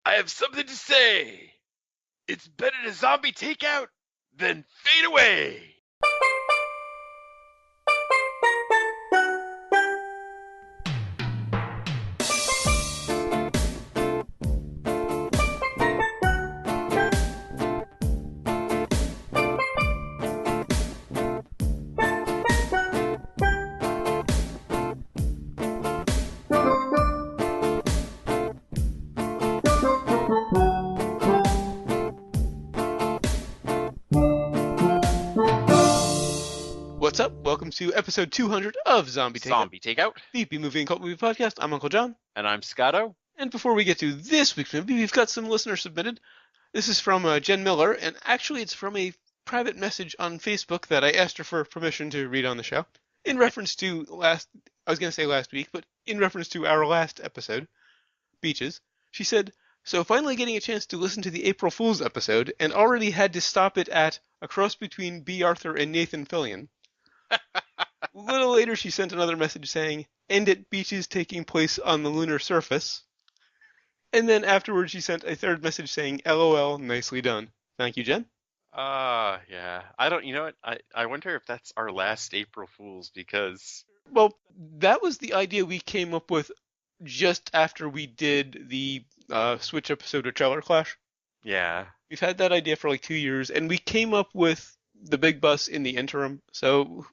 I have something to say. It's better to zombie takeout than fade away. What's up? Welcome to episode 200 of Zombie Takeout, Zombie takeout. the B-movie and cult movie podcast. I'm Uncle John. And I'm Scotto. And before we get to this week's movie, we've got some listeners submitted. This is from Jen Miller, and actually it's from a private message on Facebook that I asked her for permission to read on the show. In reference to last week, but in reference to our last episode, Beaches, she said, so finally getting a chance to listen to the April Fool's episode, and already had to stop it at a cross between B. Arthur and Nathan Fillion. A little later, she sent another message saying, end at beaches taking place on the lunar surface. And then afterwards, she sent a third message saying, LOL, nicely done. Thank you, Jen. Yeah. You know what? I wonder if that's our last April Fool's because... Well, that was the idea we came up with just after we did the Switch episode of Trailer Clash. Yeah. We've had that idea for like 2 years, and we came up with the big bus in the interim, so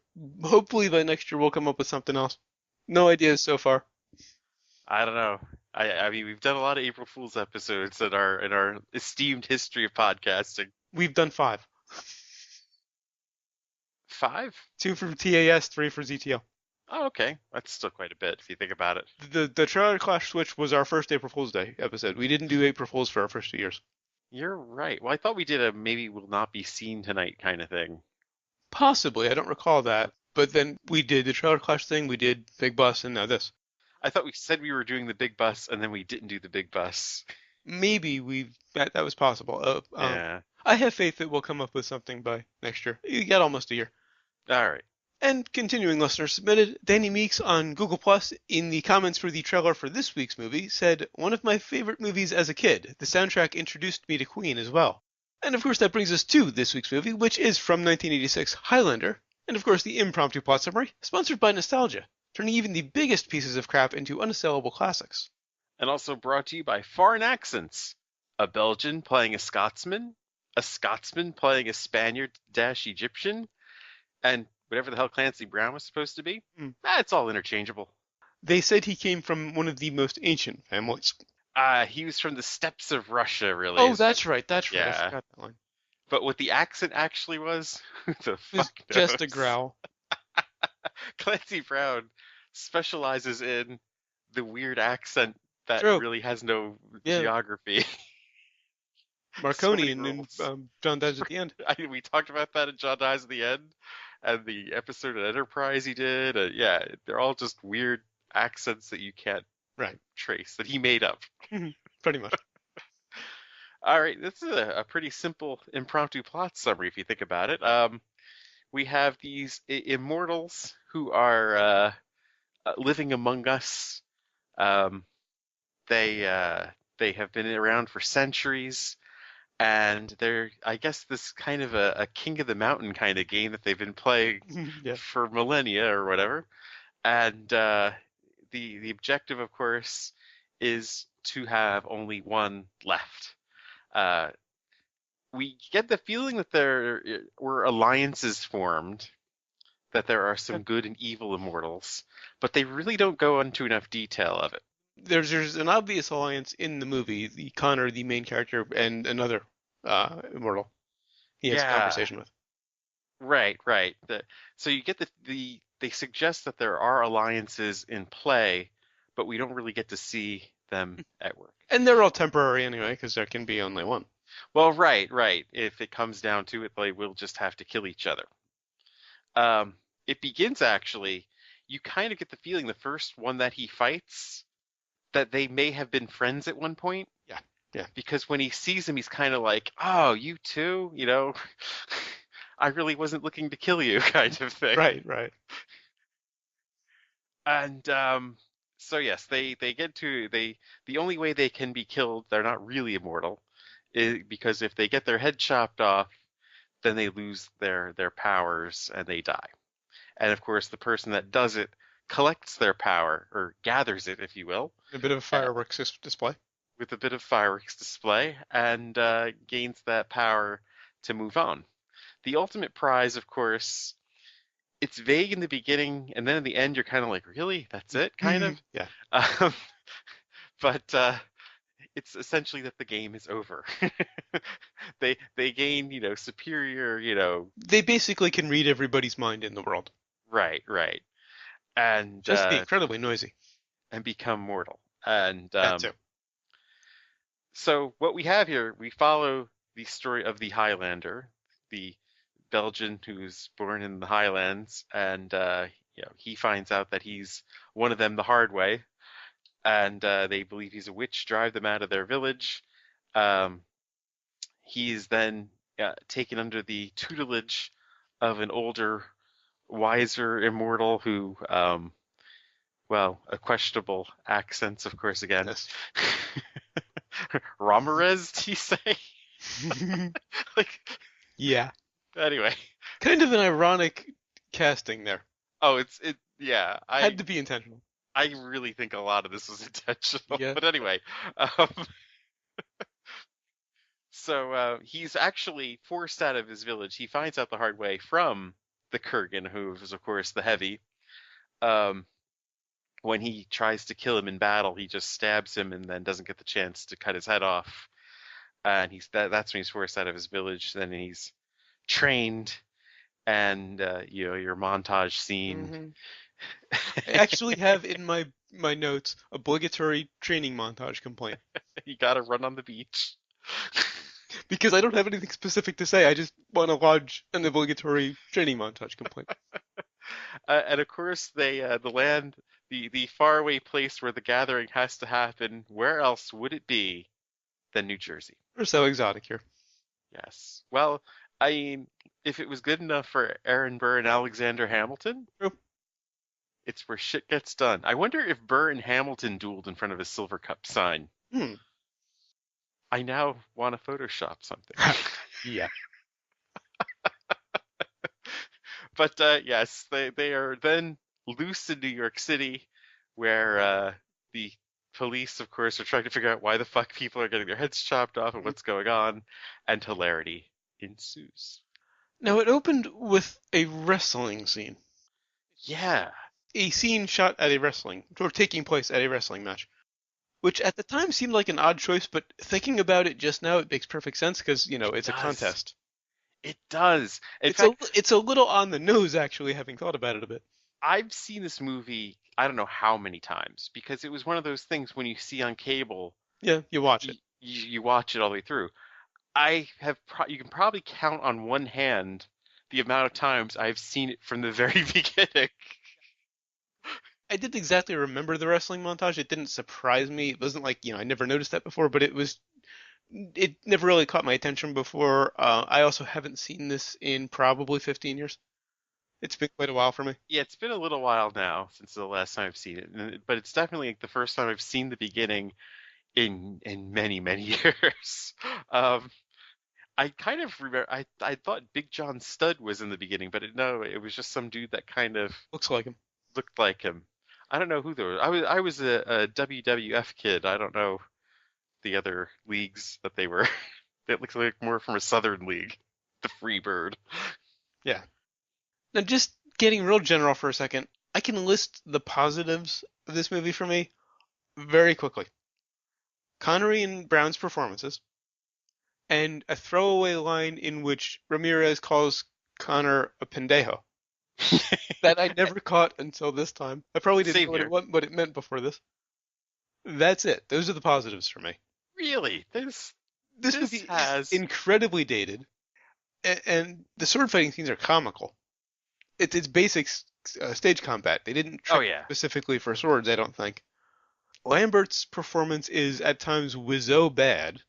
hopefully by next year we'll come up with something else. No ideas so far. I don't know. I mean, we've done a lot of April Fool's episodes in our esteemed history of podcasting. We've done 5. 5? 2 for TAS, 3 for ZTO. Oh, okay. That's still quite a bit if you think about it. The Trailer Clash Switch was our first April Fool's Day episode. We didn't do April Fool's for our first 2 years. You're right. Well, I thought we did a maybe will not be seen tonight kind of thing. Possibly. I don't recall that. But then we did the Trailer Clash thing, we did Big Bus, and now this. I thought we said we were doing the big bus, and then we didn't do the big bus. Maybe that was possible. Yeah. I have faith that we'll come up with something by next year. You got almost a year. All right. And continuing listeners submitted, Danny Meeks on Google Plus in the comments for the trailer for this week's movie said, one of my favorite movies as a kid. The soundtrack introduced me to Queen as well. And of course that brings us to this week's movie, which is from 1986 Highlander. And of course the impromptu plot summary, sponsored by nostalgia, turning even the biggest pieces of crap into unassailable classics. And also brought to you by Foreign Accents. A Belgian playing a Scotsman playing a Spaniard-Egyptian, and whatever the hell Clancy Brown was supposed to be. It's all interchangeable. They said he came from one of the most ancient families. He was from the steppes of Russia, really. Oh, that's right. Yeah. I forgot that one. But what the accent actually was, who the fuck knows? Just a growl. Clancy Brown specializes in the weird accent that really has no geography. Marconi and John Dies at the End. We talked about that in John Dies at the End, and the episode of Enterprise he did. They're all just weird accents that you can't trace, that he made up. Pretty much. All right, this is a pretty simple impromptu plot summary if you think about it. We have these immortals who are living among us. They have been around for centuries. And they're, I guess, this kind of a King of the Mountain kind of game that they've been playing for millennia or whatever. And the objective, of course, is to have only one left. We get the feeling that there were alliances formed, that there are some good and evil immortals, but they really don't go into enough detail of it. There's an obvious alliance in the movie. The Connor, the main character, and another immortal he has a conversation with. Right. So you get they suggest that there are alliances in play, but we don't really get to see them at work. And they're all temporary anyway, because there can be only one. Well, right. If it comes down to it, they will just have to kill each other. It begins, actually, you kind of get the feeling the first one that he fights, that they may have been friends at one point. Yeah. Because when he sees him, he's kind of like, oh, you too? You know, I really wasn't looking to kill you kind of thing. Right. And So yes, they get to they the only way they can be killed, they're not really immortal, is because if they get their head chopped off, then they lose their powers and they die. And of course, the person that does it collects their power or gathers it, if you will, A bit of a uh, fireworks display. with a bit of fireworks display and gains that power to move on. The ultimate prize, of course, it's vague in the beginning, and then in the end, you're kind of like, really? That's it, kind of? Yeah. Um, but it's essentially that the game is over. They gain, superior, They basically can read everybody's mind in the world. right, and Just be incredibly noisy. and become mortal. And That too. so what we have here, we follow the story of the Highlander, the Belgian who's born in the Highlands, and he finds out that he's one of them the hard way, and they believe he's a witch, drive them out of their village. Um, he is then taken under the tutelage of an older, wiser immortal who, well, a questionable accents, of course, again. Yes. Ramirez, do you say? Like, Yeah. anyway. Kind of an ironic casting there. Oh, yeah. Had to be intentional. I really think a lot of this was intentional. Yeah. But anyway, um, so he's actually forced out of his village. He finds out the hard way from the Kurgan, who is, of course, the heavy. Um, when he tries to kill him in battle, he just stabs him and then doesn't get the chance to cut his head off. And that's when he's forced out of his village. Then he's trained, and your montage scene. I actually have in my notes obligatory training montage complaint. You gotta run on the beach. Because I don't have anything specific to say. I just want to lodge an obligatory training montage complaint. And of course, the land, the faraway place where the gathering has to happen. Where else would it be than New Jersey? We're so exotic here. Yes. Well, I mean, if it was good enough for Aaron Burr and Alexander Hamilton, True. it's where shit gets done. I wonder if Burr and Hamilton dueled in front of a Silver Cup sign. I now want to Photoshop something. Yeah. But yes, they are then loose in New York City, where the police, of course, are trying to figure out why the fuck people are getting their heads chopped off and what's going on, and hilarity ensues. Now, it opened with a wrestling scene. Yeah. A scene shot at a wrestling, or taking place at a wrestling match. Which at the time seemed like an odd choice, but thinking about it just now, it makes perfect sense because, it's a contest. It does. It's a little on the nose, actually, having thought about it a bit. I've seen this movie, I don't know how many times, because it was one of those things when you see on cable. Yeah, you watch it. You watch it all the way through. You can probably count on one hand the amount of times I've seen it from the very beginning. I didn't exactly remember the wrestling montage. It didn't surprise me. It wasn't like, I never noticed that before, but it never really caught my attention before. I also haven't seen this in probably 15 years. It's been quite a while for me. Yeah, it's been a little while now since the last time I've seen it, but it's definitely like the first time I've seen the beginning in many, many years. I kind of remember, I thought Big John Studd was in the beginning, but no, it was just some dude that kind of Looks like him. looked like him. I don't know who they were. I was a WWF kid. I don't know the other leagues that they were. It looks like more from a Southern league, the Freebird. Yeah. Now, just getting real general for a second, I can list the positives of this movie for me very quickly. Connery and Brown's performances, and a throwaway line in which Ramirez calls Connor a pendejo. That I never caught until this time. I probably didn't know what it meant before this. That's it. Those are the positives for me. Really? This movie is incredibly dated, and the sword fighting scenes are comical. It's basic stage combat. They didn't trick specifically for swords, I don't think. Lambert's performance is at times wizzo bad.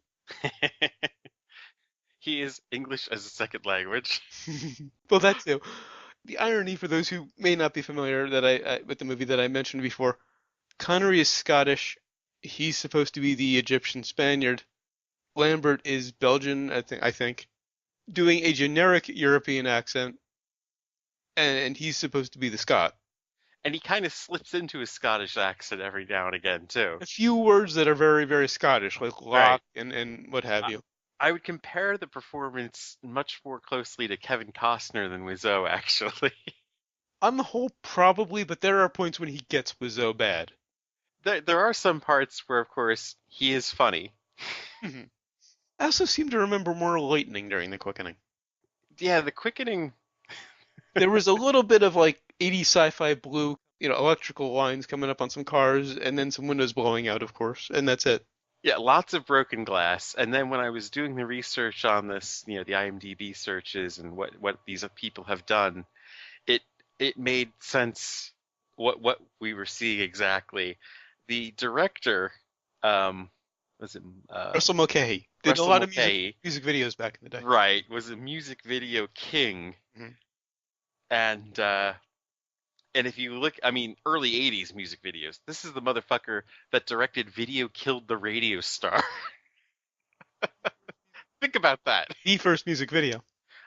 He is English as a second language. Well, that too. The irony for those who may not be familiar with the movie that I mentioned before, Connery is Scottish. He's supposed to be the Egyptian Spaniard. Lambert is Belgian, I think, doing a generic European accent, and he's supposed to be the Scot. And he kind of slips into his Scottish accent every now and again too. A few words that are very, very Scottish, like Right. lock and what have I, you. I would compare the performance much more closely to Kevin Costner than Wiseau, actually. On the whole, probably, but there are points when he gets Wiseau bad. There are some parts where, of course, he is funny. Mhm. I also seem to remember more lightning during the quickening. Yeah, the quickening. There was a little bit of like 80s sci-fi blue, electrical lines coming up on some cars, and then some windows blowing out, of course, and that's it. Yeah, lots of broken glass. And then when I was doing the research on this, the IMDb searches and what these people have done, it it made sense what we were seeing exactly. The director, was it Russell Mulcahy did a Russell lot of Mulcahy, music videos back in the day. right, was a music video king. Mhm. And if you look, I mean, early 80s music videos, this is the motherfucker that directed Video Killed the Radio Star. Think about that. The first music video.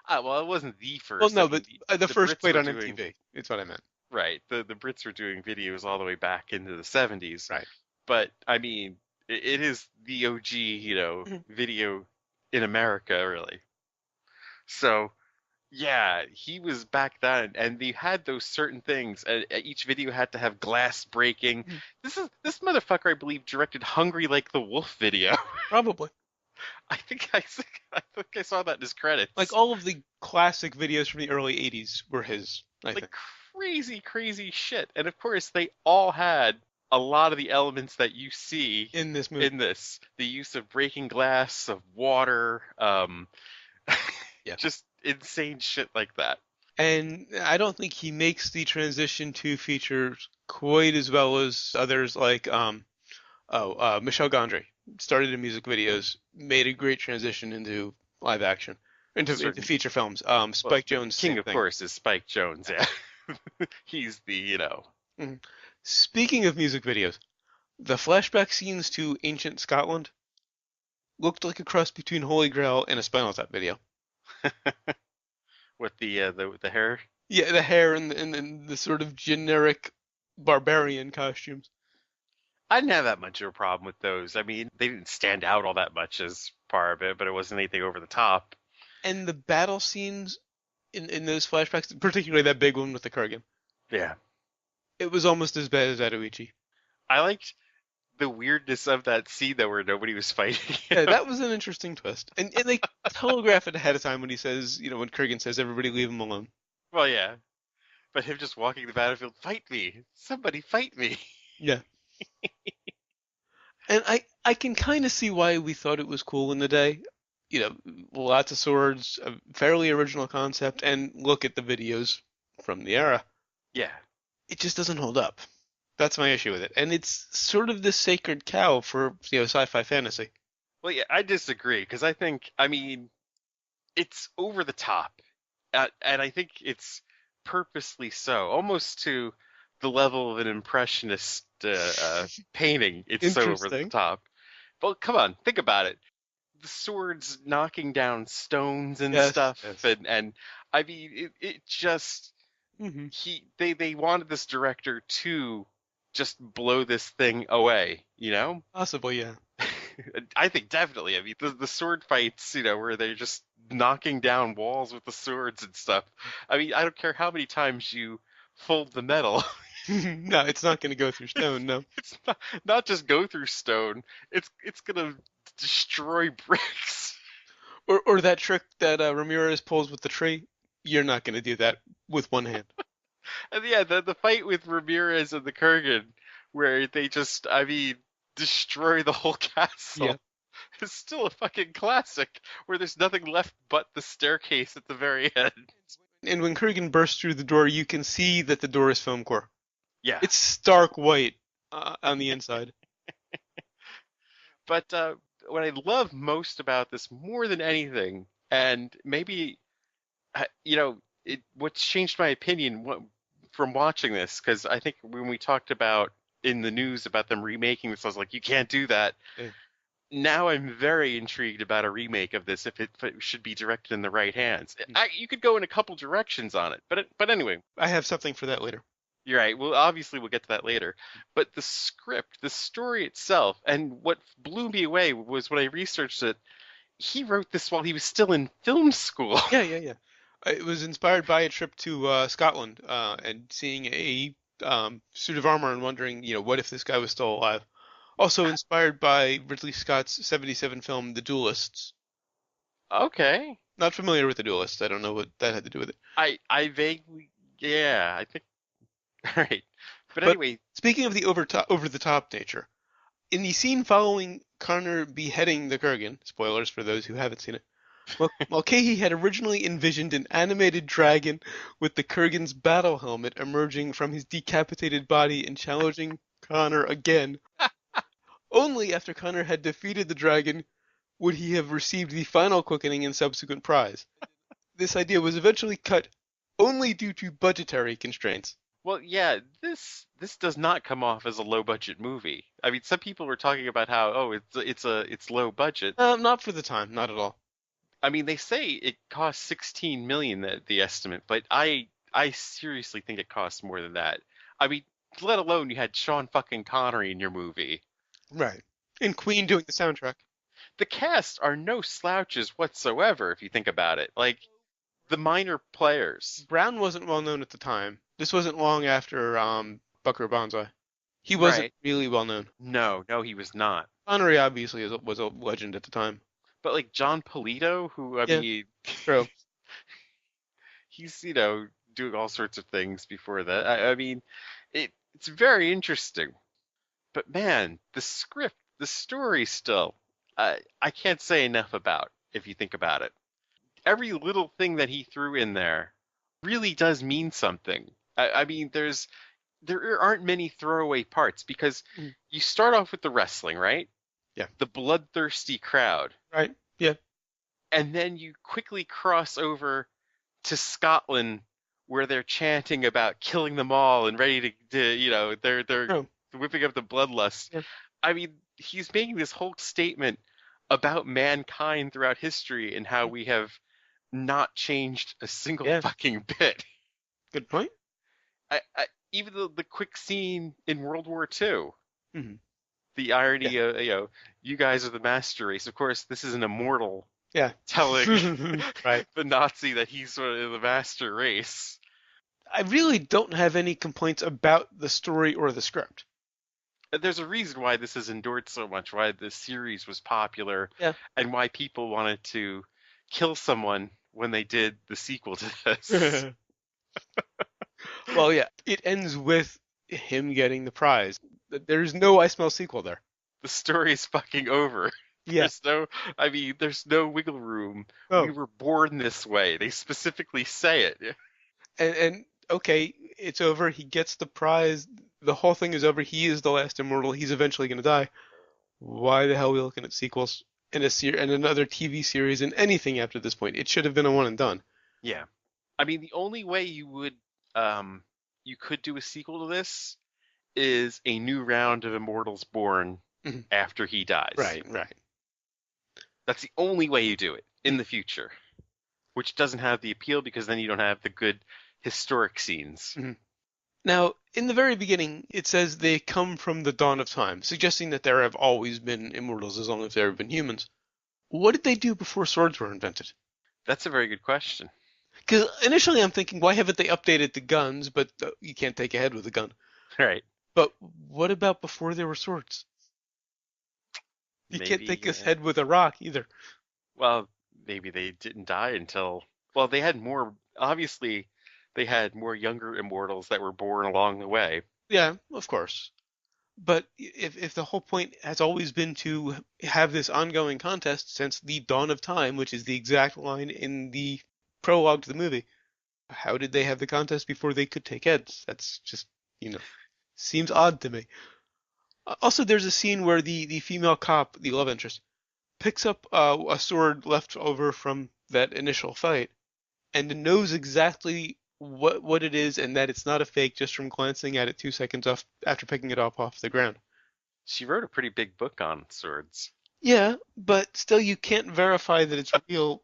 Well, it wasn't the Well, first. I no, mean, but the the first Brits played were on doing, MTV. It's what I meant. right, the Brits were doing videos all the way back into the 70s. Right. But, I mean, it is the OG, Mhm. video in America, really. So, yeah, he was back then, and they had those certain things. Each video had to have glass breaking. Mhm. This motherfucker, I believe, directed "Hungry Like the Wolf" video. Probably. I think I saw that in his Like credits. all of the classic videos from the early 80s were his, I Like think. crazy, crazy shit. And of course, they all had a lot of the elements that you see In this movie. in this. The use of breaking glass, of water, Yeah. just insane shit like that. And I don't think he makes the transition to features quite as well as others like Michel Gondry started in music videos, made a great transition into live action, into Certain. feature films. Well, Spike the Jonze, king, same of thing. course, is Spike Jonze. Yeah, he's the. Mhm. Speaking of music videos, the flashback scenes to ancient Scotland looked like a cross between Holy Grail and a Spinal Tap video. With the hair. Yeah, the hair and the sort of generic barbarian costumes. I didn't have that much of a problem with those. I mean, they didn't stand out all that much as part of it, but it wasn't anything over the top. And the battle scenes in those flashbacks, particularly that big one with the Kurgan, Yeah, it was almost as bad as Atoichi. I liked the weirdness of that scene though, where nobody was fighting Yeah, him. that was an interesting twist. And they telegraph it ahead of time when he says, when Kurgan says, everybody leave him alone. Well, yeah, but him just walking the battlefield, fight me, somebody fight me. Yeah. And I can kind of see why we thought it was cool in the day. Lots of swords, a fairly original concept, and look at the videos from the era. Yeah. It just doesn't hold up. That's my issue with it. And it's sort of this sacred cow for, sci-fi fantasy. Well, yeah, I disagree because I mean, it's over the top, and I think it's purposely so, almost to the level of an impressionist painting. It's so over the Interesting. top. But come on, think about it. The swords knocking down stones and Yes, stuff, yes. and I mean, it just Hmm. they wanted this director to just blow this thing away, you know? Possibly, yeah. I think definitely. I mean, the sword fights, where they're just knocking down walls with the swords and stuff. I mean, I don't care how many times you fold the metal. No, it's not going to go through stone, no. It's not just go through stone. It's gonna destroy bricks. Or that trick that Ramirez pulls with the tree. You're not going to do that with one hand. And yeah, the fight with Ramirez and the Kurgan, where they just, I mean, destroy the whole Yeah. castle. It's still a fucking classic, where there's nothing left but the staircase at the very end. And when Kurgan bursts through the door, you can see that the door is foam core. Yeah, It's stark white on the inside. but what I love most about this, more than anything, and maybe, what's changed my opinion from watching this, because I think when we talked about in the news about them remaking this. I was like, you can't do that. Yeah. Now I'm very intrigued about a remake of this if it should be directed in the right hands. Mm. You could go in a couple directions on it, but anyway, I have something for that later. you're right. Well, obviously we'll get to that later. But the script, the story itself, and what blew me away was when I researched it. He wrote this while he was still in film school. Yeah. It was inspired by a trip to Scotland and seeing a suit of armor and wondering, what if this guy was still alive. Also inspired by Ridley Scott's '77 film The Duelists. Okay. Not familiar with The Duelists. I don't know what that had to do with it. I vaguely, yeah, I think, right. But But anyway, speaking of the over the top nature, in the scene following Connor beheading the Kurgan, spoilers for those who haven't seen it, Mulcahy had originally envisioned an animated dragon with the Kurgan's battle helmet emerging from his decapitated body and challenging Connor again. Only after Connor had defeated the dragon would he have received the final quickening and subsequent prize. This idea was eventually cut only due to budgetary constraints. well, yeah, this does not come off as a low budget movie. I mean, some people were talking about how, oh, it's low budget. Not for the time, not at all. I mean, they say it cost 16 million, the estimate, but I seriously think it costs more than that. I mean, let alone you had Sean fucking Connery in your movie. Right. And Queen doing the soundtrack. The cast are no slouches whatsoever if you think about it. Like the minor players. Brown wasn't well known at the time. This wasn't long after Bucker Banzai. He wasn't Right. really well known. No, he was not. Connery obviously was a legend at the time. But like John Polito, who I Yeah. mean, True. he's doing all sorts of things before that. I mean, it's very interesting. But man, the script, the story still, I can't say enough about if you think about it. Every little thing that he threw in there really does mean something. I mean, there aren't many throwaway parts because Mm. you start off with the wrestling, right? Yeah. The bloodthirsty crowd. Right. Yeah. And then you quickly cross over to Scotland where they're chanting about killing them all and ready to they're True. whipping up the bloodlust. Yeah. I mean, he's making this whole statement about mankind throughout history and how we have not changed a single Yeah. fucking bit. Good point. Even the quick scene in World War II, Hmm. the irony of, you guys are the master race. Of course, this is an immortal Yeah. telling Right. the Nazi that he's sort of the master race. I really don't have any complaints about the story or the script. There's a reason why this has endured so much, why the series was popular, Yeah. and why people wanted to kill someone when they did the sequel to this. Well, yeah, it ends with him getting the prize. There's no I Smell sequel there. The story is fucking over. Yeah. There's no wiggle room. Oh. We were born this way. They specifically say it. And okay, it's over. He gets the prize. The whole thing is over. He is the last immortal. He's eventually going to die. Why the hell are we looking at sequels and and another TV series and anything after this point? It should have been a one and done. Yeah. I mean, the only way you could do a sequel to this is a new round of Immortals born Mhm. after he dies. Right. That's the only way you do it in the future, which doesn't have the appeal because then you don't have the good historic scenes. Now, in the very beginning, it says they come from the dawn of time, suggesting that there have always been immortals as long as there have been humans. What did they do before swords were invented? That's a very good question. Because initially I'm thinking, why haven't they updated the guns? But you can't take a head with a gun. Right. But what about before there were swords? You can't take his head with a rock either. Well, maybe they didn't die until. Well, they had more. Obviously, they had more younger immortals that were born along the way. Yeah, of course. But if the whole point has always been to have this ongoing contest since the dawn of time, which is the exact line in the prologue to the movie, how did they have the contest before they could take heads? That's just, seems odd to me. Also, there's a scene where the female cop, the love interest, picks up a sword left over from that initial fight and knows exactly what it is and that it's not a fake just from glancing at it 2 seconds off after picking it up off the ground. She wrote a pretty big book on swords. Yeah, but still you can't verify that it's real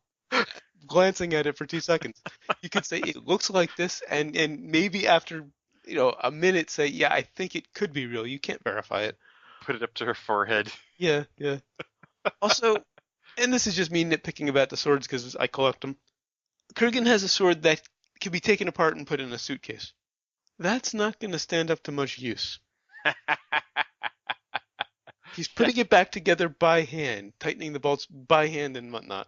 glancing at it for 2 seconds. You could say it looks like this and maybe after, a minute say, yeah, I think it could be real. You can't verify it. Put it up to her forehead. Yeah, yeah. Also, and this is just me nitpicking about the swords because I collect them. Kurgan has a sword that can be taken apart and put in a suitcase. That's not going to stand up to much use. He's putting it back together by hand, tightening the bolts by hand and whatnot.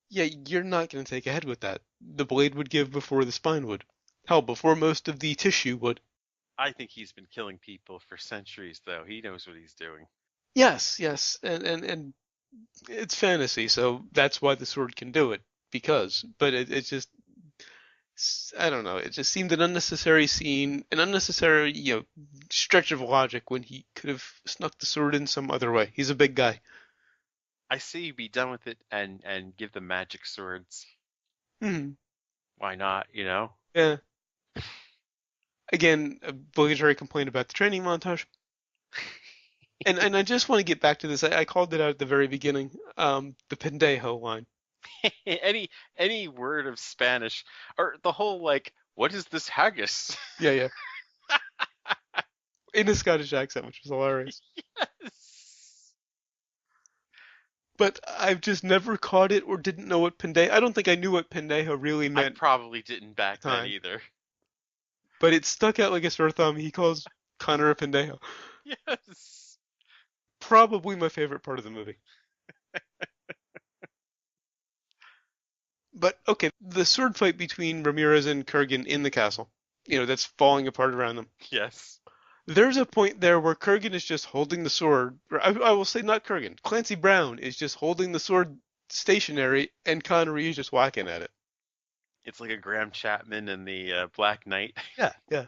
Yeah, you're not going to take a head with that. The blade would give before the spine would. Hell, before most of the tissue would. I think he's been killing people for centuries, though. He knows what he's doing. Yes, yes, and it's fantasy, so that's why the sword can do it. But it's just, I don't know. It just seemed an unnecessary scene, an unnecessary, stretch of logic when he could have snuck the sword in some other way. He's a big guy. I say you be done with it and give them magic swords. Hmm. Why not, Yeah. Again, obligatory complaint about the training montage. And I just want to get back to this. I called it out at the very beginning. The pendejo line. Any word of Spanish or the whole like, what is this haggis? Yeah, yeah. In a Scottish accent, which was hilarious. Yes. But I've just never caught it or didn't know what pendejo. I don't think I knew what pendejo really I meant. probably didn't back then Time. either. But it stuck out like a sore thumb. He calls Connor a pendejo. Yes. Probably my favorite part of the movie. But okay, the sword fight between Ramirez and Kurgan in the castle, that's falling apart around them. Yes. There's a point there where Kurgan is just holding the sword. I will say not Kurgan. Clancy Brown is just holding the sword stationary, and Connery is just whacking at it. It's like a Graham Chapman in the Black Knight. Yeah, yeah.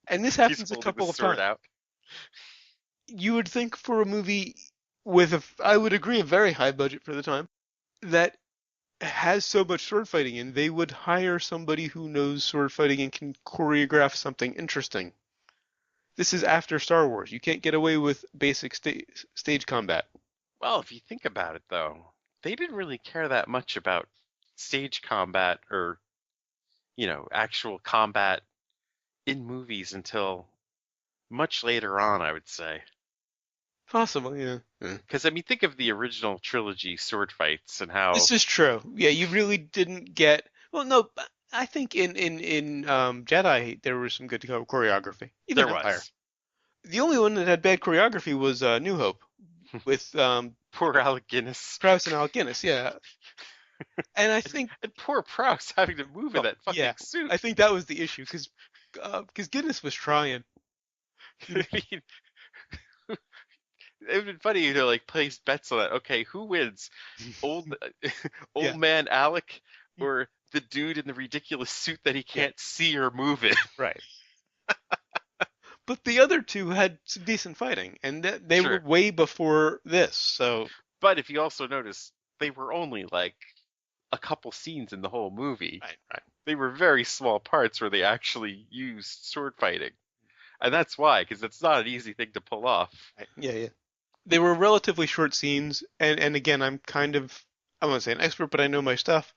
And this happens a couple of times. Out. You would think for a movie with I would agree, a very high budget for the time, that has so much sword fighting in, they would hire somebody who knows sword fighting and can choreograph something interesting. This is after Star Wars. You can't get away with basic stage combat. Well, if you think about it, though, they didn't really care that much about stage combat or, actual combat in movies until much later on, I would say. Possibly, yeah. Because, think of the original trilogy sword fights and how... This is true. Yeah, you really didn't get... Well, no, I think in Jedi, there was some good choreography. Even there Empire. Was. The only one that had bad choreography was New Hope. With... poor Alec Guinness. Prowse and Alec Guinness, yeah. And I think... And poor Prowse having to move in that fucking suit. I think that was the issue, because Guinness was trying. It would been funny to place bets on that. Okay, who wins? Old man Alec or the dude in the ridiculous suit that he can't see or move in? Right. But the other two had some decent fighting, and they were way before this. So, but if you also notice, they were only a couple scenes in the whole movie. Right. They were very small parts where they actually used sword fighting, and that's why, because it's not an easy thing to pull off. Right. Yeah. They were relatively short scenes, and again, I'm kind of, I won't say an expert, but I know my stuff.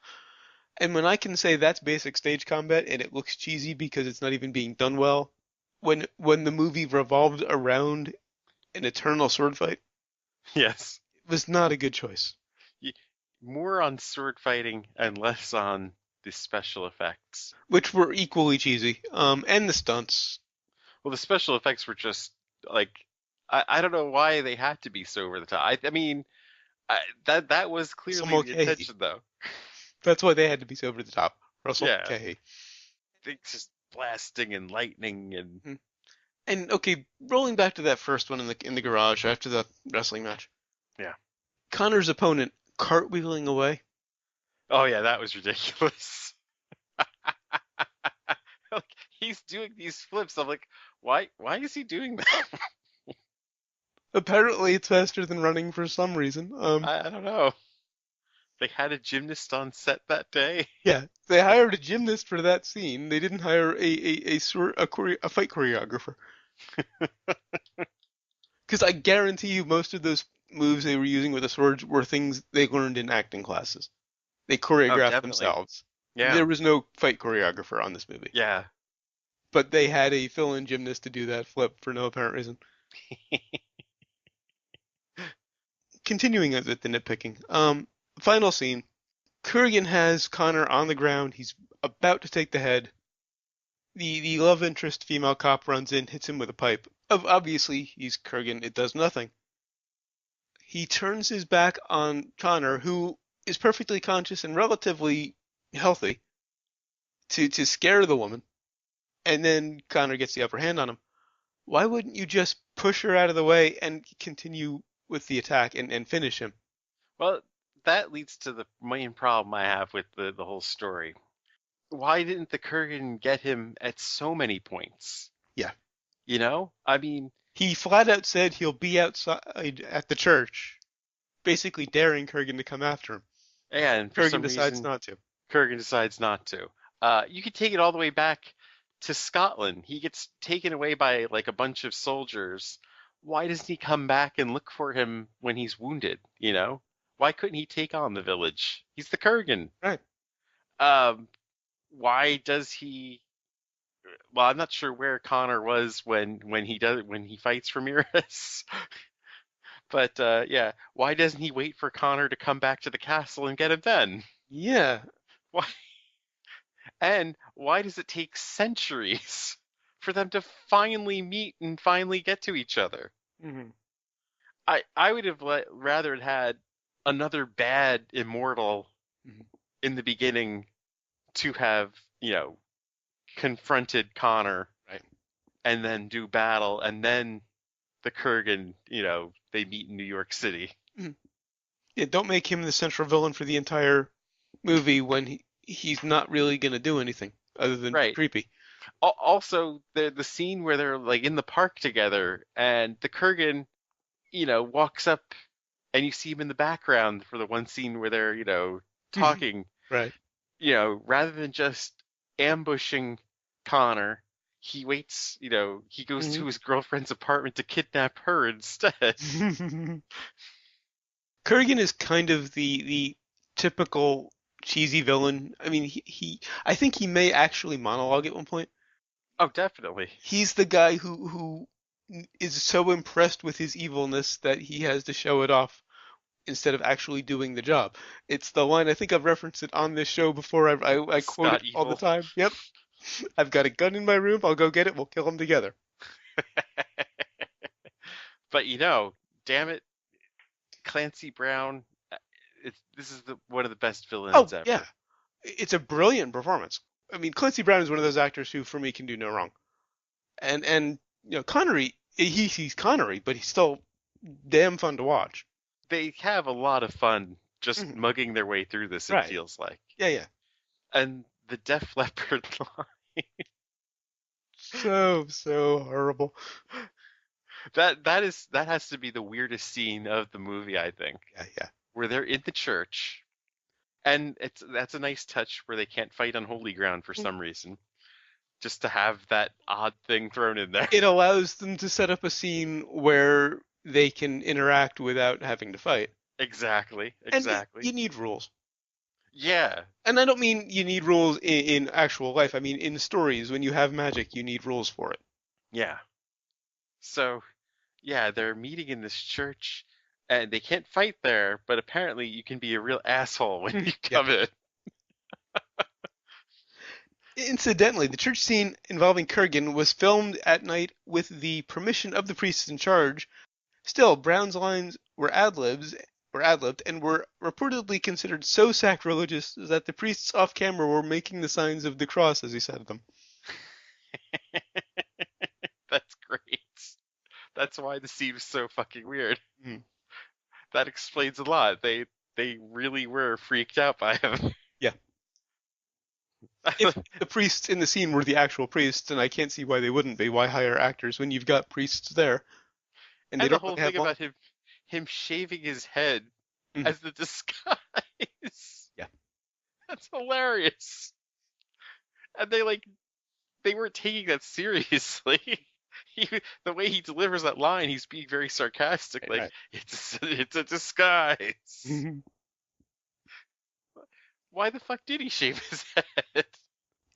And when I can say that's basic stage combat and it looks cheesy because it's not even being done well, when the movie revolved around an eternal sword fight, yes, it was not a good choice. More on sword fighting and less on the special effects, which were equally cheesy, and the stunts. Well, the special effects were just I don't know why they had to be so over the top. That was clearly the intention, though. That's why they had to be so over the top. Russell Mulcahy. Things just blasting and lightning and okay, rolling back to that first one in the garage after the wrestling match. Yeah. Connor's opponent cartwheeling away. Oh yeah, that was ridiculous. He's doing these flips. I'm like, why is he doing that? Apparently, it's faster than running for some reason. I don't know. They had a gymnast on set that day. Yeah, they hired a gymnast for that scene. They didn't hire a fight choreographer. Because I guarantee you, most of those moves they were using with the swords were things they learned in acting classes. They Oh, choreographed definitely. themselves. Yeah. There was no fight choreographer on this movie, Yeah. but they had a fill-in gymnast to do that flip for no apparent reason. Continuing with the nitpicking. Final scene. Kurgan has Connor on the ground. He's about to take the head. The love interest female cop runs in, hits him with a pipe. Obviously, he's Kurgan. It does nothing. He turns his back on Connor, who is perfectly conscious and relatively healthy, to scare the woman, and then Connor gets the upper hand on him. Why wouldn't you just push her out of the way and continue with the attack and finish him? Well, that leads to the main problem I have with the whole story. Why didn't the Kurgan get him at so many points? Yeah. You know? I mean, He flat out said he'll be outside at the church, basically daring Kurgan to come after him. and for Kurgan some decides reason, not to. Kurgan decides not to. You could take it all the way back to Scotland. He gets taken away by like a bunch of soldiers. Why doesn't he come back and look for him when he's wounded? You know? Why couldn't he take on the village? He's the Kurgan. Right. Um, why does he? Well, I'm not sure where Connor was when he fights Ramirez. But yeah, why doesn't he wait for Connor to come back to the castle and get him then? Yeah. Why? And why does it take centuries for them to finally meet and finally get to each other? Hmm. I would have rather had another bad immortal Hmm. in the beginning to have, confronted Connor Right. and then do battle and then the Kurgan, they meet in New York City. Hmm. Yeah, don't make him the central villain for the entire movie when he's not really gonna do anything other than be Right. creepy. Also, the scene where they're like in the park together and the Kurgan, walks up and you see him in the background for the one scene where they're, talking, Right. rather than just ambushing Connor, he waits, he goes Hmm. to his girlfriend's apartment to kidnap her instead. Kurgan is kind of the typical cheesy villain. I mean, I think he may actually monologue at one point. Oh, definitely. He's the guy who is so impressed with his evilness that he has to show it off instead of actually doing the job. It's the line, I think I've referenced it on this show before. I quote it Scott all the Evil. time. Yep. I've got a gun in my room. I'll go get it. We'll kill him together. But damn it, Clancy Brown. This is one of the best Oh, villains yeah. ever. It's a brilliant performance. I mean, Clancy Brown is one of those actors who, for me, can do no wrong. And Connery, he's Connery, but he's still damn fun to watch. They have a lot of fun just Mhm. mugging their way through this. It Right. feels like, Yeah, yeah. and the Def Leppard line. So horrible. That has to be the weirdest scene of the movie, I think, Yeah, yeah. where they're in the church, and that's a nice touch where they can't fight on holy ground for some reason, just to have that odd thing thrown in there. It allows them to set up a scene where they can interact without having to fight. Exactly, And exactly. you need rules. Yeah, And I don't mean you need rules in actual life. I mean in stories, when you have magic, you need rules for it. yeah. So, yeah, they're meeting in this church, and they can't fight there, but apparently you can be a real asshole when you Yeah. come in. Incidentally, the church scene involving Kurgan was filmed at night with the permission of the priests in charge. Still, Brown's lines were ad-libbed and were reportedly considered so sacrilegious that the priests off camera were making the signs of the cross as he said them. That's great. That's why the scene was so fucking weird. Mm. That explains a lot. They really were freaked out by him. Yeah. If the priests in the scene were the actual priests, and I can't see why they wouldn't be, why hire actors when you've got priests there? And they And the don't whole really have thing long. about him shaving his head Mhm. as the disguise. hilarious. And they weren't taking that seriously. He, the way he delivers that line, he's being very sarcastic, like Right. it's a disguise. Why the fuck did he shave his head?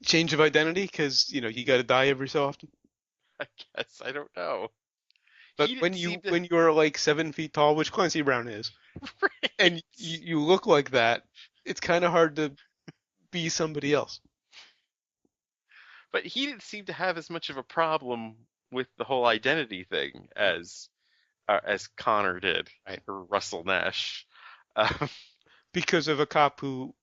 Change of identity, because you got to die every so often. I guess I don't know. But He when didn't seem you to. when you're like 7 feet tall, which Clancy Brown is, Right. and you look like that, it's kind of hard to be somebody else. But he didn't seem to have as much of a problem with the whole identity thing as Connor did, Right. or Russell Nash. Um, Because of a cop who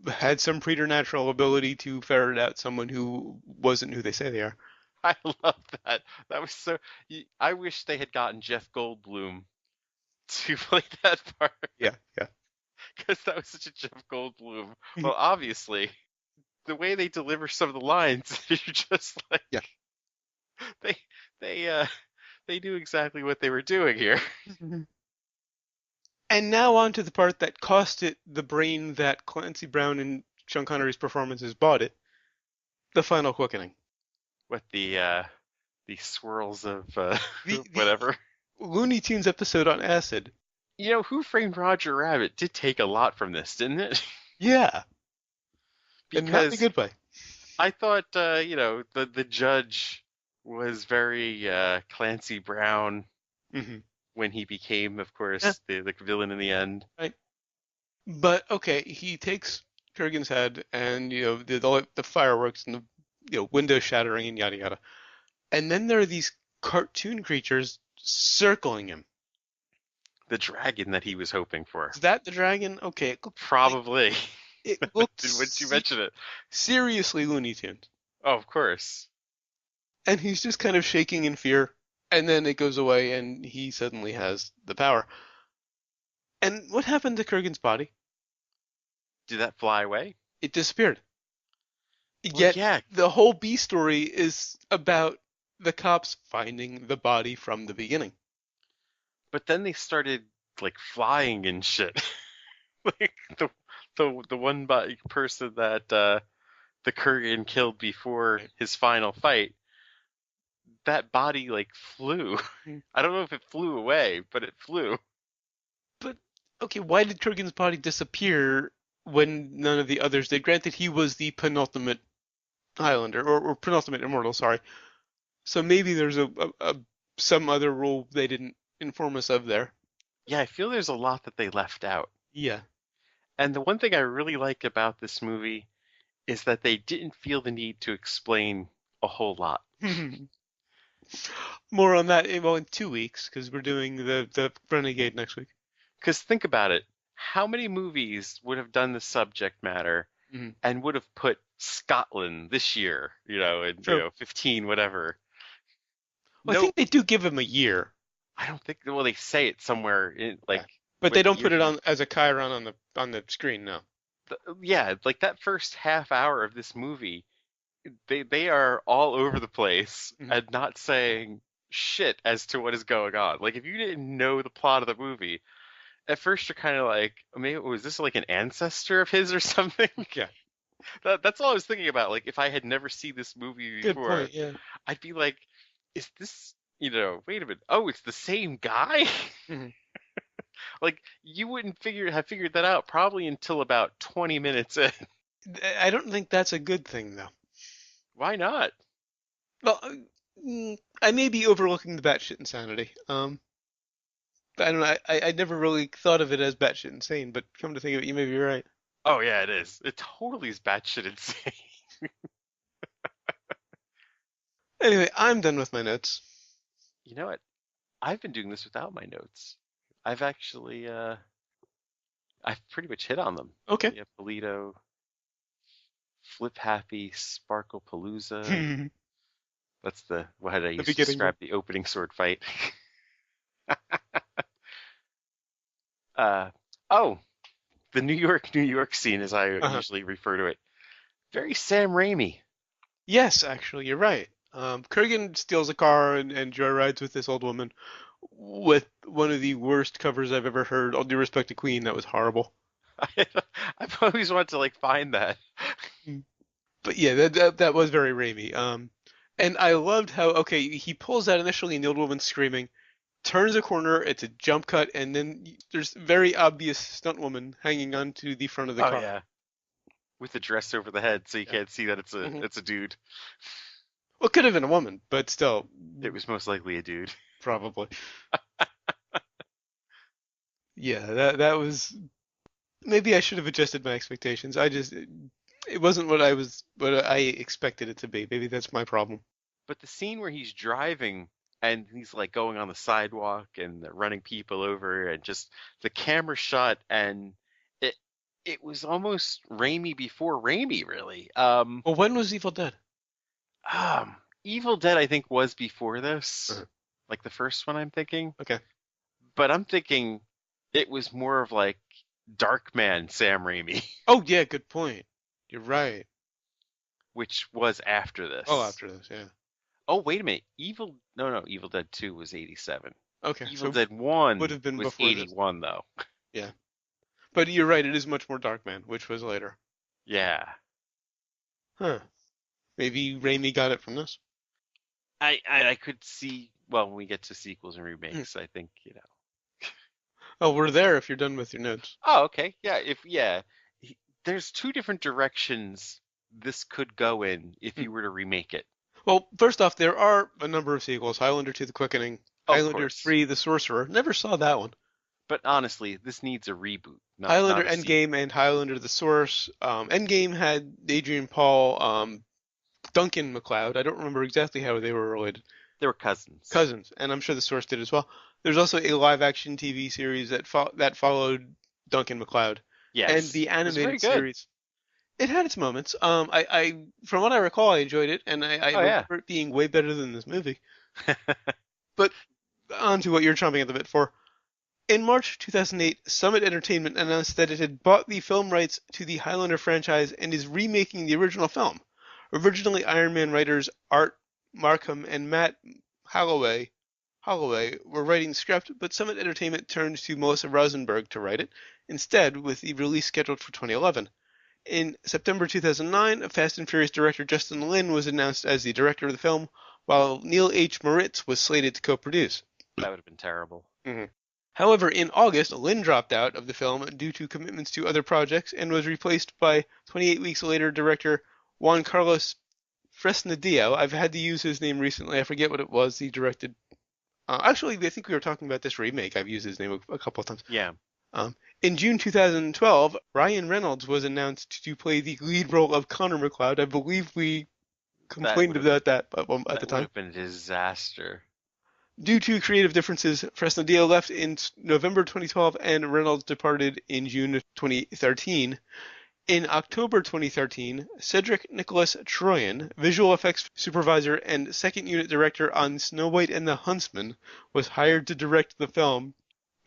had some preternatural ability to ferret out someone who wasn't who they say they are. I love that. That was so. I wish they had gotten Jeff Goldblum to play that part Yeah, yeah. because that was such a Jeff Goldblum. Well, obviously, the way they deliver some of the lines, you're just like Yeah. they they uh they knew exactly what they were doing here. And now on to the part that cost it the brain that Clancy Brown and Sean Connery's performances bought it, the final quickening. With the swirls of The whatever. Looney Tunes episode on acid. Who Framed Roger Rabbit did take a lot from this, didn't it? Yeah, and not in a Because good way. I thought, the judge was very Clancy Brown Hmm. when he became, of course, Yeah, the villain in the end. right. But okay, he takes Kurgan's head, and the fireworks and the window shattering and yada yada. And then there are these cartoon creatures circling him. The dragon that he was hoping for. Is that the dragon? Okay, it looked like Probably. it looked Once you mention it. seriously Looney Tunes. Oh, of course. And he's just kind of shaking in fear, and then it goes away, and he suddenly has the power. And what happened to Kurgan's body? Did that fly away? It disappeared. Well, Yet yeah, the whole B story is about the cops finding the body from the beginning. but then they started like flying and shit. Like the one person that the Kurgan killed before Right. his final fight, that body like flew. I don't know if it flew away, but it flew. But okay, why did Kurgan's body disappear when none of the others did? Granted, he was the penultimate Highlander, or penultimate immortal, sorry. So maybe there's some other rule they didn't inform us of there. Yeah, I feel there's a lot that they left out. Yeah. And the one thing I really like about this movie is that they didn't feel the need to explain a whole lot. More on that in 2 weeks, because we're doing the Renegade next week. Because think about it, how many movies would have done the subject matter Mhm. and would have put Scotland this year, in True. 15, whatever. Well, I think they do give him a year, I don't think. Well, they say it somewhere in yeah. like But what they don't year put it on as a chyron on the screen, no. yeah, like that first half hour of this movie, they are all over the place Mhm. and not saying shit as to what is going on. Like if you didn't know the plot of the movie, at first you're kind of like, maybe was this like an ancestor of his or something? Yeah. That's all I was thinking about. Like if I had never seen this movie Good before, point, yeah. I'd be like, is this, wait a minute. Oh, it's the same guy? Mhm. Like you wouldn't have figured that out probably until about 20 minutes in. I don't think that's a good thing, though. Why not? Well, I may be overlooking the batshit insanity. I don't know. I never really thought of it as batshit insane, but come to think of it, you may be right. Oh yeah, it is. It totally is batshit insane. Anyway, I'm done with my notes. You know what? I've been doing this without my notes. I've actually I've pretty much hit on them. Okay. Yeah, Polito, Flip Happy, Sparkle Palooza. The That's what I used to beginning. describe the opening sword fight. Oh, the New York scene, as I usually refer to it. Very Sam Raimi. Yes, actually, you're right. Kurgan steals a car and joyrides with this old woman with one of the worst covers I've ever heard. All due respect to Queen, that was horrible. I've always wanted to find that. But yeah, that was very Raimi. And I loved how, okay, he pulls out initially and the old woman's screaming, turns a corner, it's a jump cut, and then there's very obvious stunt woman hanging onto the front of the Oh car. yeah, with the dress over the head, so you Yeah. can't see that it's a Hmm. it's a dude. Well, it could have been a woman, but still, It was most likely a dude. probably. Yeah, that was maybe I should have adjusted my expectations. It wasn't what I expected it to be. Maybe that's my problem. But the scene where he's driving and he's like going on the sidewalk and they're running people over and just the camera shot and it it was almost Raimi before Raimi, really. Well, when was Evil Dead? Um, Evil Dead I think was before this, Uh, like the first one I'm thinking. okay. But I'm thinking it was more of like Darkman Sam Raimi, Oh yeah, good point. You're right. which was after Oh, this. after this, yeah. Oh, wait a minute. Evil Dead 2 was 87. Okay, Evil so Dead would 1 have been was before this. 81 though. Yeah. But you're right, it is much more Darkman, which was later. Yeah. Huh. Maybe Raimi got it from this. I could see, well, when we get to sequels and Hmm. remakes, I think, Oh, we're there if you're done with your notes. Oh, okay. Yeah. There's two different directions this could go in if Hmm. you were to remake it. Well, first off, there are a number of sequels. Highlander 2: The Quickening, Of Highlander course. 3: The Sorcerer. Never saw that one. But honestly, this needs a reboot, Highlander not a sequel. Endgame and Highlander: The Source. Endgame had Adrian Paul, Duncan MacLeod. I don't remember exactly how they were related. They were cousins. Cousins, and I'm sure The Source did as well. There's also a live-action TV series that followed Duncan MacLeod, and Yes. the It was very animated good. series. It had its moments. From what I recall, I enjoyed it, and I Oh yeah. remember it being way better than this movie. But on to what you're chomping at the bit for. In March 2008, Summit Entertainment announced that it had bought the film rights to the Highlander franchise and is remaking the original film. Originally, Iron Man writers Art Markham and Matt Holloway were writing the script, but Summit Entertainment turned to Melissa Rosenberg to write it, instead, with the release scheduled for 2011. In September 2009, Fast and Furious director Justin Lin was announced as the director of the film, while Neil H. Moritz was slated to co-produce. That would have been terrible. Mhm. However, in August, Lin dropped out of the film due to commitments to other projects and was replaced by 28 weeks later director Juan Carlos Fresnadillo. I've had to use his name recently. I forget what it was. He directed. Actually, I think we were talking about this remake. I've used his name a couple of times. Yeah. In June 2012, Ryan Reynolds was announced to play the lead role of Connor McLeod. I believe we That complained would have about that at the that would time. have been a disaster. Due to creative differences, Fresnadillo left in November 2012 and Reynolds departed in June 2013. In October 2013, Cedric Nicholas Troyan, visual effects supervisor and second unit director on Snow White and the Huntsman, was hired to direct the film.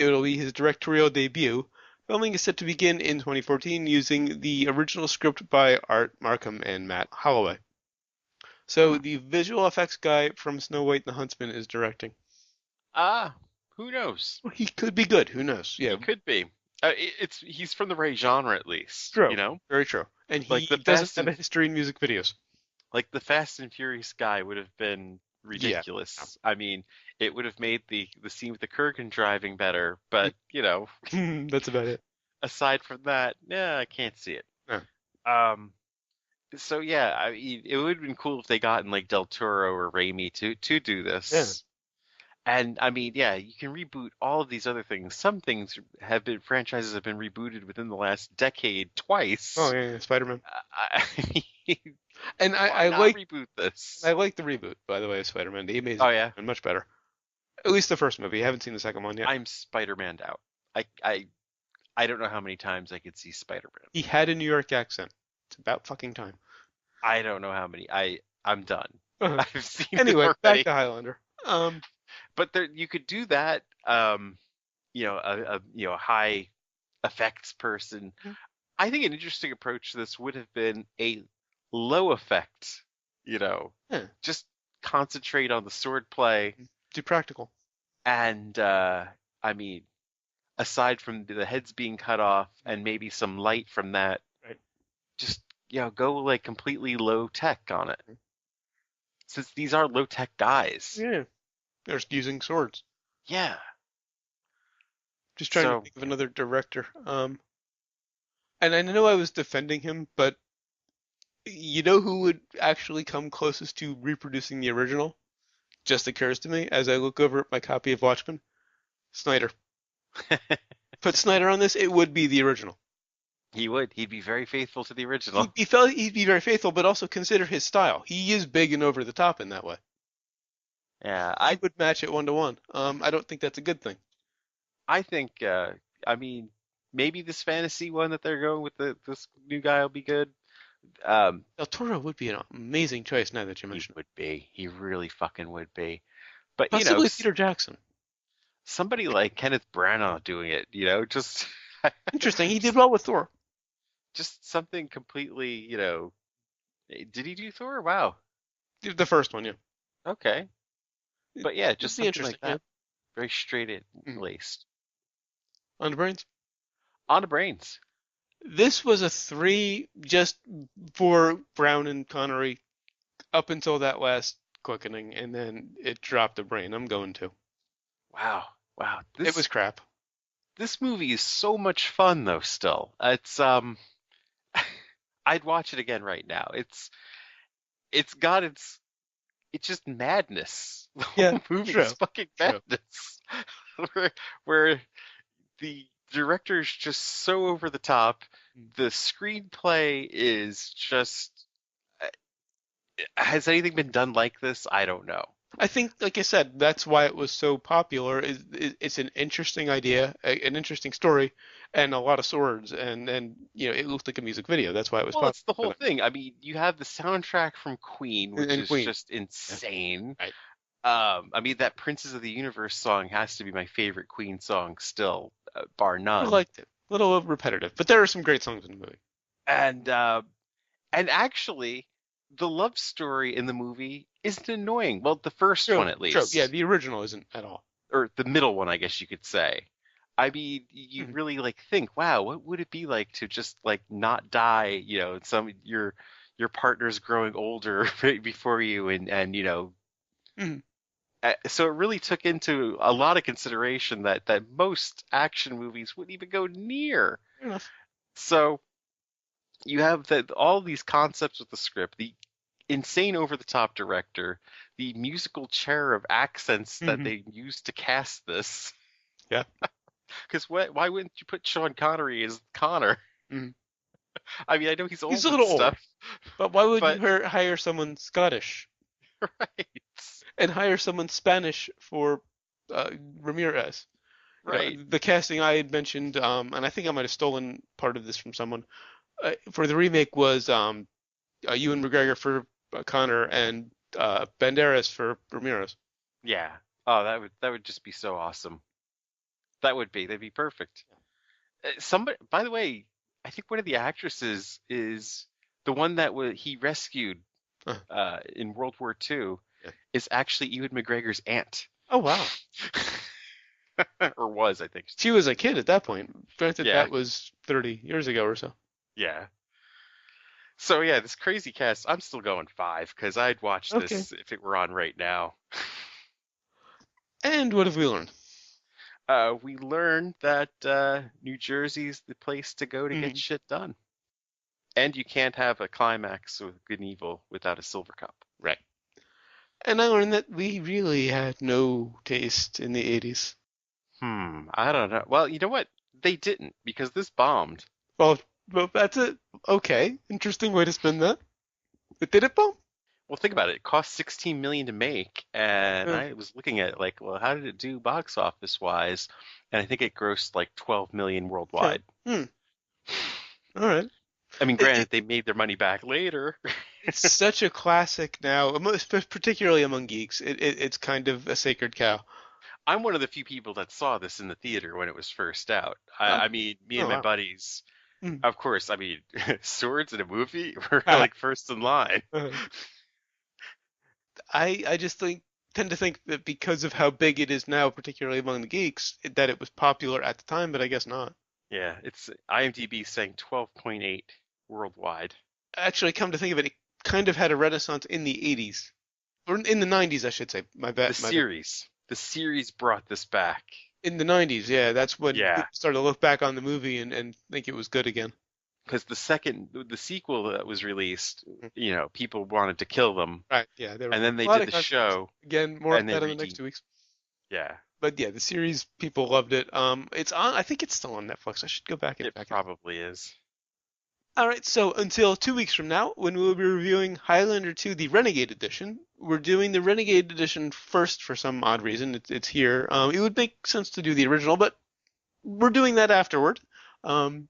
It'll be his directorial debut. Filming is set to begin in 2014 using the original script by Art Markham and Matt Holloway. So Hmm. the visual effects guy from Snow White and the Huntsman is directing. Ah, who knows? Well, he could be good. Who knows? He Yeah, could be. He's from the right genre at least, true. Very true. And Like the he doesn't Fast have and a history in music videos. like the Fast and Furious guy would have been Yeah. ridiculous. I mean, it would have made the scene with the Kurgan driving better, but That's about it. aside from that, yeah, I can't see it. Yeah. Um, so yeah, I mean, it would have been cool if they gotten like Del Toro or Raimi to do Yeah. this. And I mean, yeah, you can reboot all of these other things. Some things have been franchises have been rebooted within the last decade Oh twice. yeah, Spider-Man. I mean, And why not reboot I this? like the reboot, by the way, of Spider-Man. The Amazing Oh yeah, and much better. At least the first movie. I haven't seen the second one yet. I'm Spider-Maned out. I I I don't know how many times I could see Spider-Man. He had a New York accent. It's about fucking time. I don't know how many. I'm done. Uh-huh. I've seen it Anyway, back already. to Highlander. But there, you could do that. A high effects person. I think an interesting approach to this would have been a low effect. Yeah, Just concentrate on the sword play, do practical. and I mean, aside from the heads being cut off and maybe some light from that, Right. just go like completely low tech on it, since these are low tech guys. Yeah, they're using swords. Yeah. Just trying to So think of another director. And I know I was defending him, but you know who would actually come closest to reproducing the original? Just occurs to me as I look over at my copy of Watchmen. Snyder. Put Snyder on this, it would be the original. he would. He'd be very faithful to the original. He'd be very faithful, but also consider his style. He is big and over the top in that way. Yeah, He would match it 1-to-1. I don't think that's a good thing. I think I mean maybe this fantasy one that they're going with this new guy will be good. Del Toro would be an amazing choice now that you He mention it. would be. He really fucking would be. But Possibly Peter Jackson. somebody like Kenneth Branagh doing it, just Interesting. He did well with Thor. just something completely, did he do Thor? Wow. The first one, yeah. Okay. But yeah, It'd just be something interesting, like yeah. that. Very straight in Mhm. laced. On the brains. On the brains. This was a 3 just for Brown and Connery up until that last quickening, and then it dropped a brain. I'm going to. Wow. Wow. It was crap. This movie is so much fun though still. It's I'd watch it again right now. It's got it's just madness. The Yeah, whole movie true. is fucking True. madness. where the director's just so over the top. The screenplay is just has anything been done like this? I don't know. I think, like I said, that's why it was so popular. It's an interesting idea, an interesting story, and a lot of swords, and it looked like a music video. That's why it was Well, it's the whole popular. thing. I mean, you have the soundtrack from Queen, which And is Queen. just Yeah. insane. Right. I mean, that Princes of the Universe song has to be my favorite Queen song still, bar I none. liked it. A little repetitive, but there are some great songs in the movie. And actually, the love story in the movie isn't annoying. Well, the first one True, at true. Yeah, least, the original isn't at all. or the middle one, I guess you could say. I mean, you Mhm. really like think, wow, what would it be like to just like not die, and your partner's growing older right before you and Mhm. so it really took into a lot of consideration that most action movies wouldn't even go near. Fair enough. So you have that all these concepts with the script, the insane over the top director, the musical chair of accents that Mhm. they used to cast this. Yeah. Because why wouldn't you put Sean Connery as Connor? Mhm. I mean, I know he's He's old a and little older, stuff, but why wouldn't you but hire someone Scottish right, and hire someone Spanish for Ramirez? right, The casting I had mentioned, and I think I might have stolen part of this from someone. For the remake was Ewan McGregor for Connor and Banderas for Ramirez. yeah. Oh, that would just be so awesome. That'd be perfect. Somebody, by the way, I think one of the actresses is the one that he rescued Uh, in World War II yeah. is actually Ewan McGregor's aunt, Oh wow, or was, I think. she was a kid at that point. Granted, Yeah, that was 30 years ago or so. yeah. So yeah, this crazy cast. I'm still going 5 because I'd watch Okay. this if it were on right now. And what have we learned? We learned that New Jersey's the place to go to get Mhm. shit done, and you can't have a climax with Good and Evil without a silver cup. Right. And I learned that we really had no taste in the 80s. I don't know. Well, you know what? They didn't because this bombed. Well, that's it. Okay. Interesting way to spin that. But did it bomb? Well, think about it. It cost 16 million to make, and Uh, I was looking at it like, well, how did it do box office wise? And I think it grossed like 12 million okay. worldwide. All right. I mean, It, it, granted, they made their money back later. it's such a classic now, particularly among geeks. It's kind of a sacred cow. I'm one of the few people that saw this in the theater when it was first out. Oh, I mean, me oh and my wow. buddies, Mm. of course, I mean, swords in a movie were Ah, like first in line. I just tend to think that because of how big it is now, particularly among the geeks, that it was popular at the time, but I guess not. Yeah, it's IMDb saying 12.8 worldwide. actually, come to think of it, it kind of had a renaissance in the 80s. Or in the 90s, I should say. My The bad. My bad. series. The series brought this back. In the 90s, yeah, that's when Yeah, people started to look back on the movie and think it was good again. because the sequel that was released, people wanted to kill them, Right, yeah, there was and then they a lot did of the controversy. show, Again, more on and they that in the next redeemed. 2 weeks. Yeah, But yeah, the series, people loved it. It's on, I think it's still on Netflix. I should go back and it check it. probably is. All right, so until 2 weeks from now, when we'll be reviewing Highlander 2, the Renegade Edition, we're doing the Renegade Edition first for some odd reason. It's here. It would make sense to do the original, but we're doing that afterward. Um,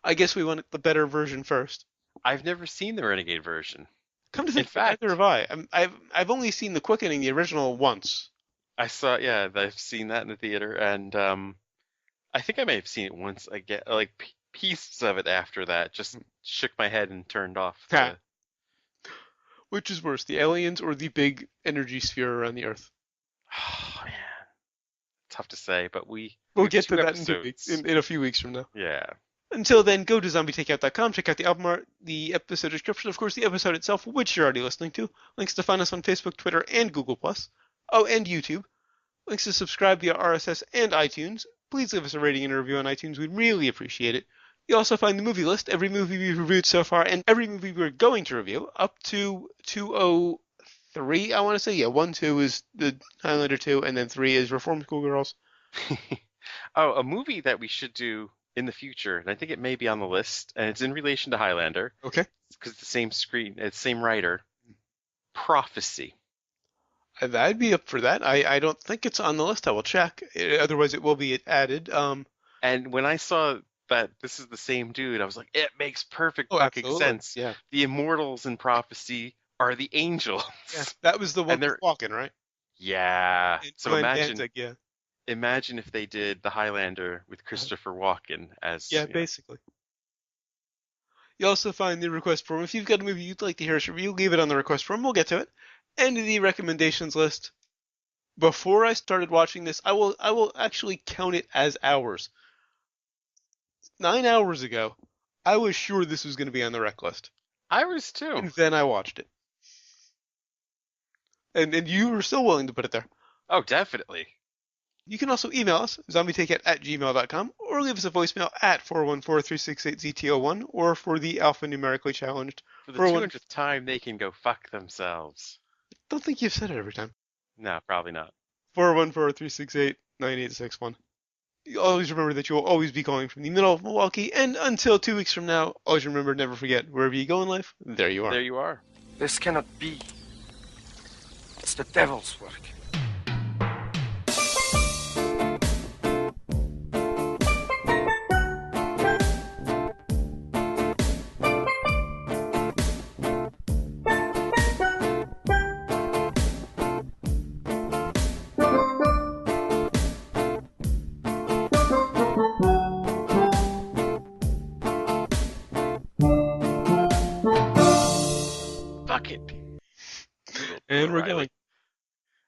I guess we want the better version first. I've never seen the Renegade version. Come to In think of it, neither fact, have I. I've only seen the Quickening, the original, once. yeah, I've seen that in the theater, and I think I may have seen it once. I get like pieces of it after that. Just shook my head and turned off Ha. the. Which is worse, the aliens or the big energy sphere around the Earth? Oh man, tough to say, but We'll we have get to two that in 2 weeks, episodes. in a few weeks from now. Yeah. Until then, go to zombietakeout.com, check out the album art, the episode description, of course, the episode itself, which you're already listening to. Links to find us on Facebook, Twitter, and Google+. Oh, and YouTube. Links to subscribe via RSS and iTunes. Please leave us a rating and a review on iTunes. We'd really appreciate it. You also find the movie list, every movie we've reviewed so far, and every movie we're going to review, up to 203, I want to say. Yeah, 1, 2 is the Highlander 2, and then 3 is Reform Schoolgirls. Oh, a movie that we should do in the future, and I think it may be on the list, and it's in relation to Highlander, Okay. because it's the same writer. Prophecy. I'd be up for that. I don't think it's on the list. I will check. Otherwise, it will be added. And when I saw that this is the same dude, I was like, it makes perfect Oh, fucking absolutely. sense. Yeah. The immortals in Prophecy are the angels. Yeah. That was the one And they're with walking, right? yeah. And So Glenn imagine Danzig, yeah. imagine if they did the Highlander with Christopher Walken as Yeah, basically. You also find the request form. If you've got a movie you'd like to hear us review, leave it on the request form. We'll get to it. And the recommendations list. Before I started watching this, I will actually count it as hours. 9 hours ago, I was sure this was going to be on the rec list. I was too. And then I watched it. And you were still willing to put it there. Oh, definitely. You can also email us, zombietakeout@gmail.com, or leave us a voicemail at 414-368-ZTO1, or for the alphanumerically challenged. For the 200th time, they can go fuck themselves. Don't think you've said it every time. No, probably not. 414-368-9861. You always remember that you will always be calling from the middle of Milwaukee, and until 2 weeks from now, always remember, never forget, wherever you go in life, there you are. There you are. This cannot be. It's the devil's work. Fuck it. And we're Riley. going.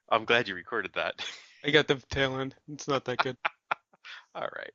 I'm glad you recorded that. I got the tail end. It's not that good. All right.